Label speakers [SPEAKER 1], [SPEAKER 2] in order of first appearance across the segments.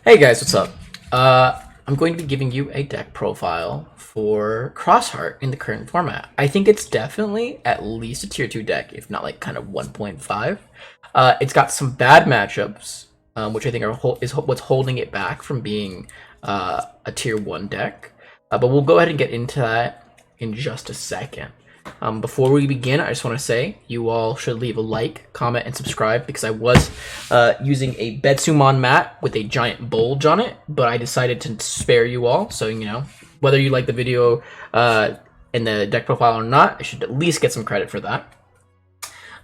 [SPEAKER 1] Hey guys, what's up? I'm going to be giving you a deck profile for Xros Heart in the current format. I think it's definitely at least a tier 2 deck, if not like kind of 1.5. It's got some bad matchups, which I think is what's holding it back from being a tier 1 deck. But we'll go ahead and get into that in just a second. Before we begin, I just want to say you all should leave a like, comment, and subscribe because I was using a Betsumon mat with a giant bulge on it, but I decided to spare you all. So, you know, whether you like the video and the deck profile or not, I should at least get some credit for that.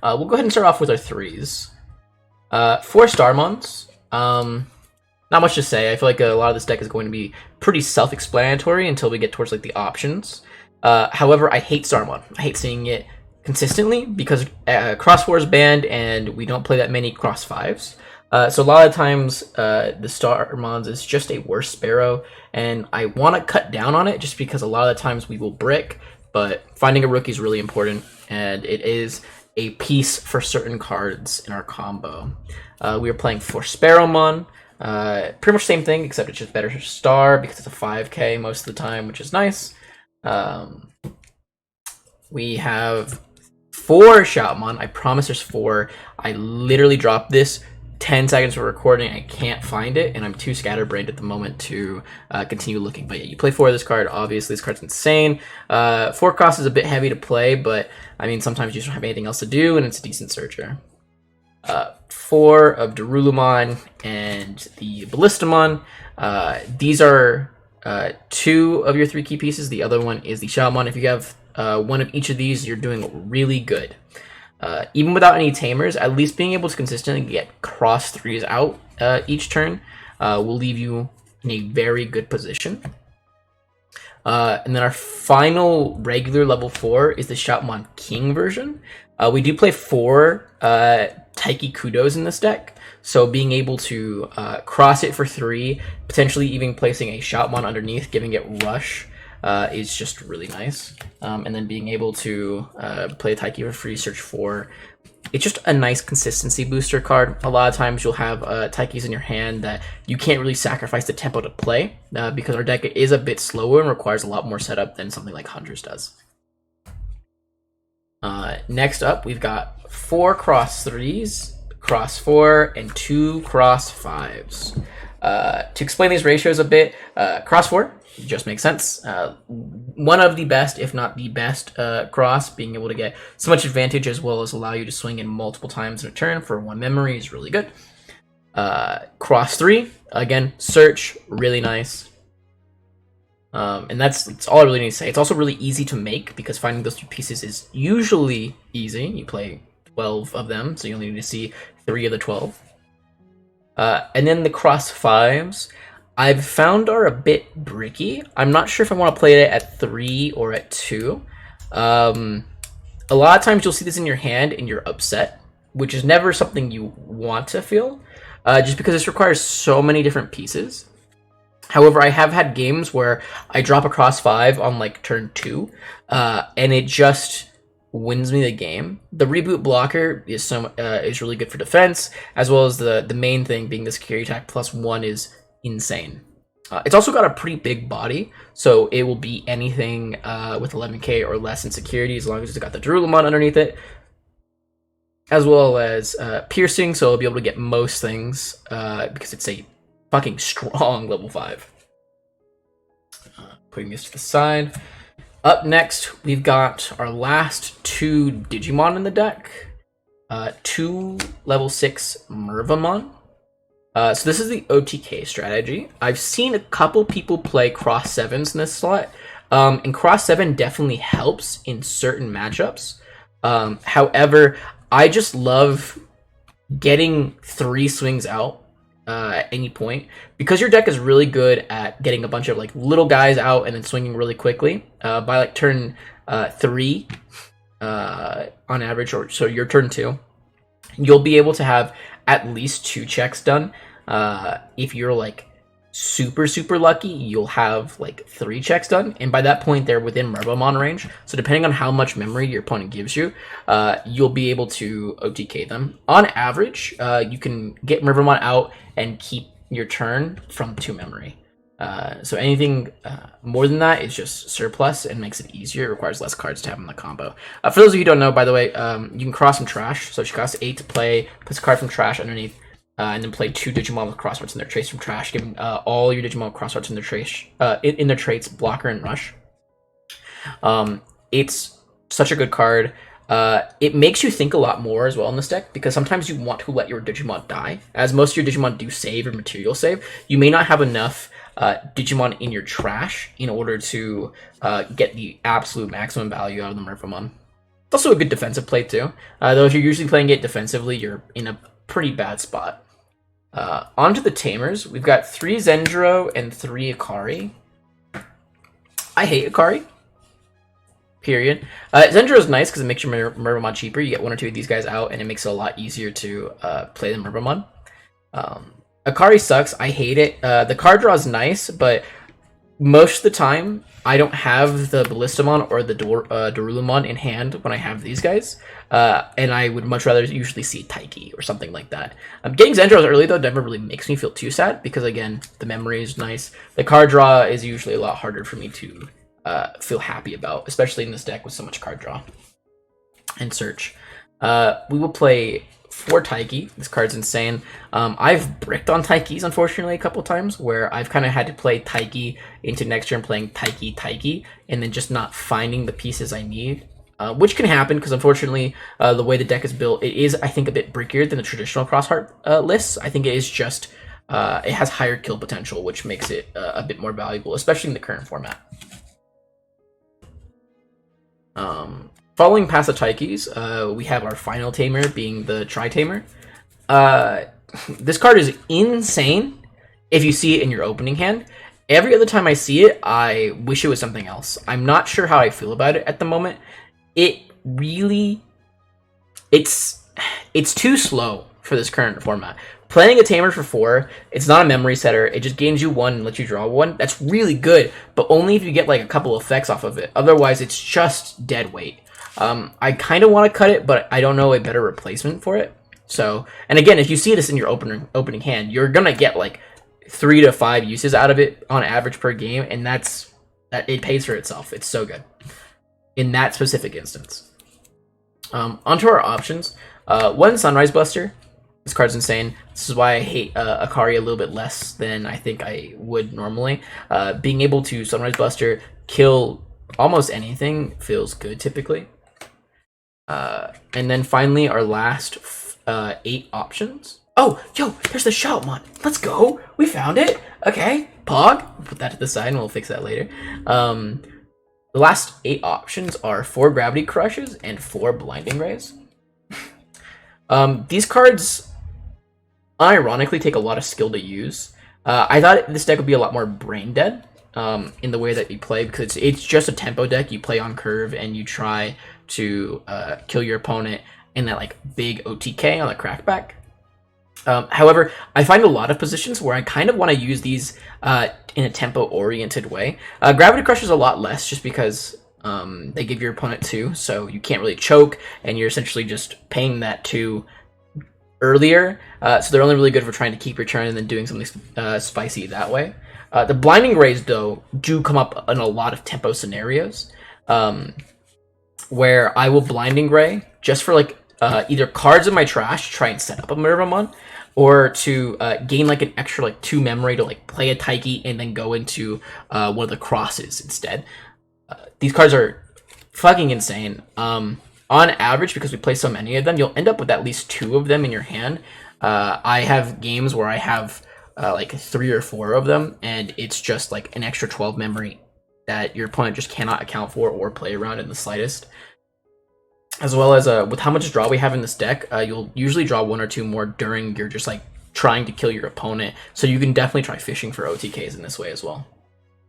[SPEAKER 1] We'll go ahead and start off with our threes. 4 Starmons. Not much to say. I feel like a lot of this deck is going to be pretty self-explanatory until we get towards like the options. However, I hate Starmon. I hate seeing it consistently because Cross 4 is banned and we don't play that many Cross 5s. So a lot of times the Starmons is just a worse Sparrow, and I want to cut down on it just because a lot of the times we will brick, but finding a rookie is really important, and it is a piece for certain cards in our combo. We are playing 4 Sparrowmon. Pretty much same thing, except it's just better star because it's a 5k most of the time, which is nice. We have 4 Shoutmon. I promise there's 4. I literally dropped this 10 seconds for recording. I can't find it, and I'm too scatterbrained at the moment to continue looking. But yeah, you play 4 of this card. Obviously, this card's insane. 4 cost is a bit heavy to play, but I mean, sometimes you just don't have anything else to do, and it's a decent searcher. 4 of Darulumon and the Ballistamon. These are 2 of your 3 key pieces. The other one is the Shoutmon. If you have one of each of these, you're doing really good. Even without any tamers, at least being able to consistently get cross 3s out each turn will leave you in a very good position. And then our final regular level 4 is the Shoutmon King version. We do play 4 Taiki Kudos in this deck, so being able to cross it for 3, potentially even placing a Shoutmon underneath, giving it rush, is just really nice. And then being able to play Taiki for free, search 4. It's just a nice consistency booster card. A lot of times you'll have Taikis in your hand that you can't really sacrifice the tempo to play because our deck is a bit slower and requires a lot more setup than something like Hunter's does. Next up, we've got 4 cross 3s, cross 4, and 2 cross 5s. To explain these ratios a bit, cross 4 just makes sense. One of the best, if not the best, cross, being able to get so much advantage as well as allow you to swing in multiple times in a turn for 1 memory is really good. Cross 3, again, search, really nice. And that's all I really need to say. It's also really easy to make because finding those 2 pieces is usually easy. You play 12 of them, so you only need to see 3 of the 12. And then the cross 5s, I've found are a bit bricky. I'm not sure if I want to play it at 3 or at 2. A lot of times you'll see this in your hand and you're upset, which is never something you want to feel, just because this requires so many different pieces. However, I have had games where I drop a cross 5 on like turn 2, and it just wins me the game. The reboot blocker is really good for defense, as well as the main thing being the security attack +1 is insane. It's also got a pretty big body, so it will beat anything with 11k or less in security as long as it's got the Darulumon underneath it, as well as piercing, so it'll be able to get most things because it's a fucking strong level 5. Putting this to the side. Up next, we've got our last 2 Digimon in the deck. 2 level 6 Mervamon. So this is the OTK strategy. I've seen a couple people play cross 7s in this slot, and cross 7 definitely helps in certain matchups. However, I just love getting 3 swings out at any point because your deck is really good at getting a bunch of like little guys out and then swinging really quickly. By like turn 3 on average, or so your turn 2, you'll be able to have at least 2 checks done. If you're like super lucky, you'll have like 3 checks done, and by that point they're within Mervamon range, so depending on how much memory your opponent gives you, you'll be able to OTK them. On average, you can get Mervamon out and keep your turn from 2 memory. So anything more than that is just surplus and makes it easier. It requires less cards to have in the combo. For those of you who don't know, by the way, you can cross from trash. So she costs 8 to play, puts a card from trash underneath, and then play 2 Digimon with cross arts in their traits from trash, giving all your Digimon with cross arts in their trace in their traits blocker and rush. It's such a good card. It makes you think a lot more as well in this deck, because sometimes you want to let your Digimon die. As most of your Digimon do save or material save, you may not have enough Digimon in your trash in order to get the absolute maximum value out of the Merpomon. It's also a good defensive play too, though if you're usually playing it defensively, you're in a pretty bad spot. Onto the Tamers, we've got 3 Zendro and 3 Akari. I hate Akari. Period. Zendro is nice because it makes your Merpomon cheaper. You get 1 or 2 of these guys out, and it makes it a lot easier to play the Merpomon. Akari sucks. I hate it. The card draw is nice, but most of the time, I don't have the Ballistamon or the Dorulumon in hand when I have these guys, and I would much rather usually see Taiki or something like that. Getting Zendros early, though, never really makes me feel too sad, because, again, the memory is nice. The card draw is usually a lot harder for me to feel happy about, especially in this deck with so much card draw and search. We will play 4 Taiki. This card's insane. I've bricked on Taikis, unfortunately, a couple times, where I've kind of had to play Taiki into next turn playing Taiki, and then just not finding the pieces I need, which can happen, because unfortunately, the way the deck is built, it is, I think, a bit brickier than the traditional Xros Heart lists. I think it is just, it has higher kill potential, which makes it a bit more valuable, especially in the current format. Following past the Taikis, we have our final Tamer being the Tri-Tamer. This card is insane if you see it in your opening hand. Every other time I see it, I wish it was something else. I'm not sure how I feel about it at the moment. It really... It's too slow for this current format. Playing a Tamer for 4, it's not a memory setter. It just gains you 1 and lets you draw 1. That's really good, but only if you get like a couple effects off of it. Otherwise, it's just dead weight. I kind of want to cut it, but I don't know a better replacement for it. So, and again, if you see this in your opening hand, you're gonna get like 3 to 5 uses out of it on average per game, and that it pays for itself. It's so good in that specific instance. Onto our options. 1 Sunrise Buster. This card's insane. This is why I hate Akari a little bit less than I think I would normally. Being able to Sunrise Buster, kill almost anything feels good typically. And then finally, our last 8 options. Oh, yo, there's the Shoutmon. Let's go. We found it. Okay, Pog. We'll put that to the side and we'll fix that later. The last 8 options are 4 Gravity Crushes and 4 Blinding Rays. These cards unironically take a lot of skill to use. I thought this deck would be a lot more brain dead in the way that you play, because it's just a tempo deck. You play on curve and you try to kill your opponent in that like big OTK on the crackback. However, I find a lot of positions where I kind of want to use these in a tempo-oriented way. Gravity Crush is a lot less, just because they give your opponent 2, so you can't really choke, and you're essentially just paying that 2 earlier. So they're only really good for trying to keep your turn and then doing something spicy that way. The Blinding Rays, though, do come up in a lot of tempo scenarios, where I will Blinding Ray just for like either cards in my trash to try and set up a Merpomon, or to gain like an extra like 2 memory to like play a Taiki and then go into one of the crosses instead. These cards are fucking insane. On average, because we play so many of them, you'll end up with at least 2 of them in your hand. I have games where I have like 3 or 4 of them, and it's just like an extra 12 memory that your opponent just cannot account for or play around in the slightest. As well as with how much draw we have in this deck, you'll usually draw 1 or 2 more during your just like trying to kill your opponent. So you can definitely try fishing for OTKs in this way as well.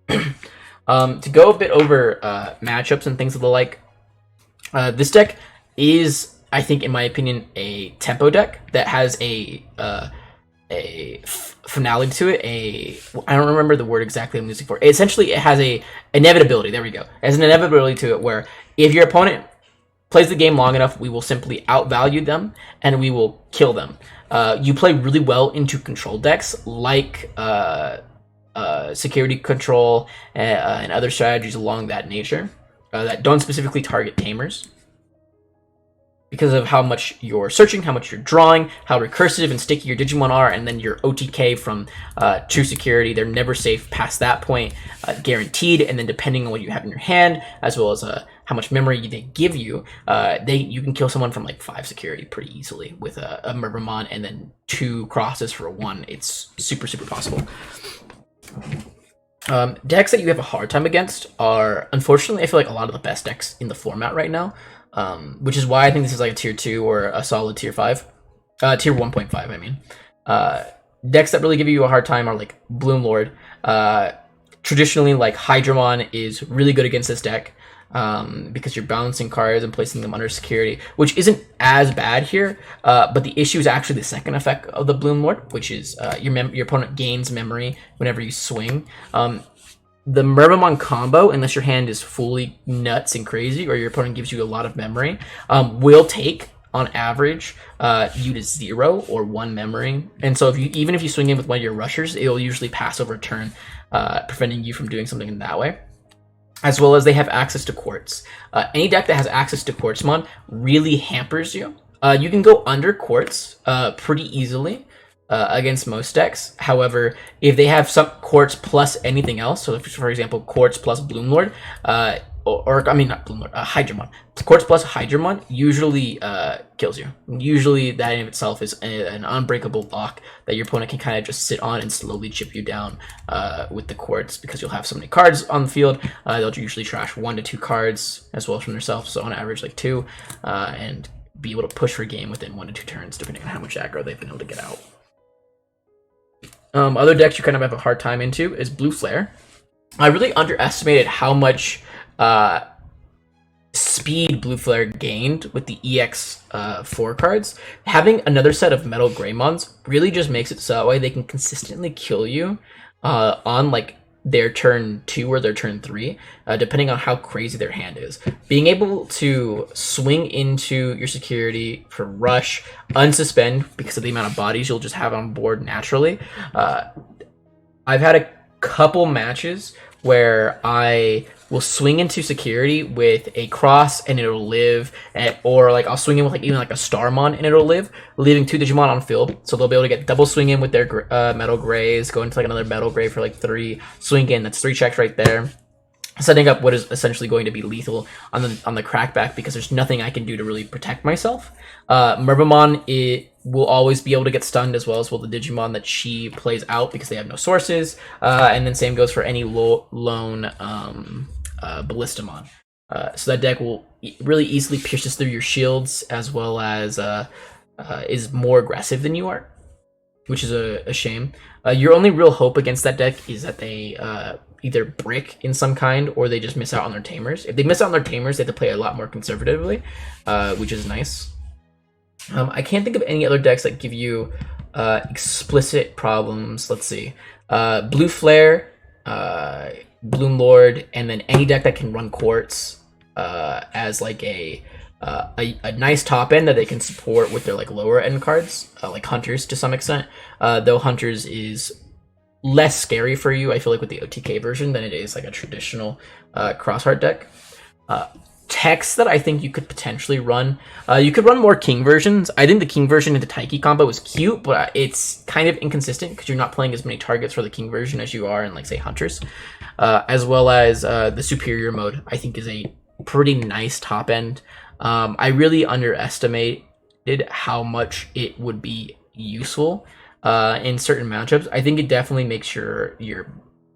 [SPEAKER 1] To go a bit over matchups and things of the like, this deck is, I think, in my opinion, a tempo deck that has a finality to it. I don't remember the word exactly I'm using for it. Essentially, it has a inevitability. There we go. It has an inevitability to it where if your opponent plays the game long enough, we will simply outvalue them and we will kill them. You play really well into control decks like security control and other strategies along that nature that don't specifically target tamers, because of how much you're searching, how much you're drawing, how recursive and sticky your Digimon are, and then your OTK from true security. They're never safe past that point, guaranteed. And then depending on what you have in your hand, as well as how much memory they give you, you can kill someone from like 5 security pretty easily with a Mervamon and then 2 crosses for 1. It's super, super possible. Decks that you have a hard time against are, unfortunately, I feel like a lot of the best decks in the format right now. Which is why I think this is like a tier 2 or a solid tier 5. Tier 1.5, I mean. Decks that really give you a hard time are like Bloom Lord. Traditionally, like Hydramon is really good against this deck because you're balancing cards and placing them under security, which isn't as bad here. But the issue is actually the second effect of the Bloom Lord, which is your opponent gains memory whenever you swing. The Mervamon combo, unless your hand is fully nuts and crazy or your opponent gives you a lot of memory, will take, on average, you to 0 or 1 memory. And so even if you swing in with one of your rushers, it will usually pass over a turn, preventing you from doing something in that way. As well as they have access to Quartz. Any deck that has access to Quartzmon really hampers you. You can go under Quartz pretty easily. Against most decks. However, if they have some Quartz plus anything else, so if, for example, Quartz plus Bloom Lord, or I mean not Bloom Lord, Hydramon. Quartz plus Hydramon usually kills you. Usually that in of itself is an unbreakable lock that your opponent can kind of just sit on and slowly chip you down with the Quartz, because you'll have so many cards on the field. They'll usually trash 1 to 2 cards as well from themselves, so on average like 2, and be able to push for game within 1 to 2 turns depending on how much aggro they've been able to get out. Other decks you kind of have a hard time into is Blue Flare. I really underestimated how much speed Blue Flare gained with the EX 4 cards. Having another set of Metal Greymons really just makes it so that way they can consistently kill you on like their turn 2 or their turn 3, depending on how crazy their hand is. Being able to swing into your security for rush, unsuspend because of the amount of bodies you'll just have on board naturally. I've had a couple matches where I will swing into security with a cross and it'll live, or like I'll swing in with like even like a Starmon and it'll live, leaving 2 Digimon on field, so they'll be able to get double swing in with their Metal Greys, go into like another Metal Grey for like 3, swing in, that's 3 checks right there, setting up what is essentially going to be lethal on the crackback, because there's nothing I can do to really protect myself. Mervamon, it will always be able to get stunned, as well as will the Digimon that she plays out, because they have no sources, and then same goes for any lone Ballistamon. So that deck will really easily pierces through your shields, as well as is more aggressive than you are, which is a shame. Your only real hope against that deck is that they either brick in some kind, or they just miss out on their tamers. If they miss out on their tamers, they have to play a lot more conservatively, which is nice. I can't think of any other decks that give you explicit problems. Let's see. Blue Flare, Bloom Lord, and then any deck that can run Quartz as like a nice top end that they can support with their like lower end cards, like Hunters to some extent. Though Hunters is less scary for you, I feel like, with the OTK version than it is like a traditional Xros Heart deck. Techs that I think you could potentially run, you could run more King versions. I think the King version into Taiki combo is cute, but it's kind of inconsistent because you're not playing as many targets for the King version as you are in, like, say, Hunters. As well as the Superior mode, I think, is a pretty nice top end. I really underestimated how much it would be useful in certain matchups. I think it definitely makes your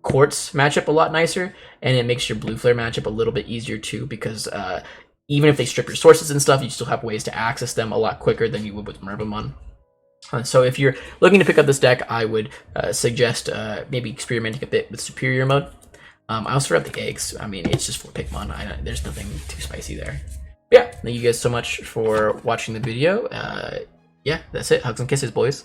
[SPEAKER 1] Quartz matchup a lot nicer, and it makes your Blue Flare matchup a little bit easier too, because even if they strip your sources and stuff, you still have ways to access them a lot quicker than you would with Mervamon. So if you're looking to pick up this deck, I would suggest maybe experimenting a bit with Superior mode. I also have the eggs. I mean, it's just 4 Pikmon. There's nothing too spicy there. But yeah, thank you guys so much for watching the video. Yeah, that's it. Hugs and kisses, boys.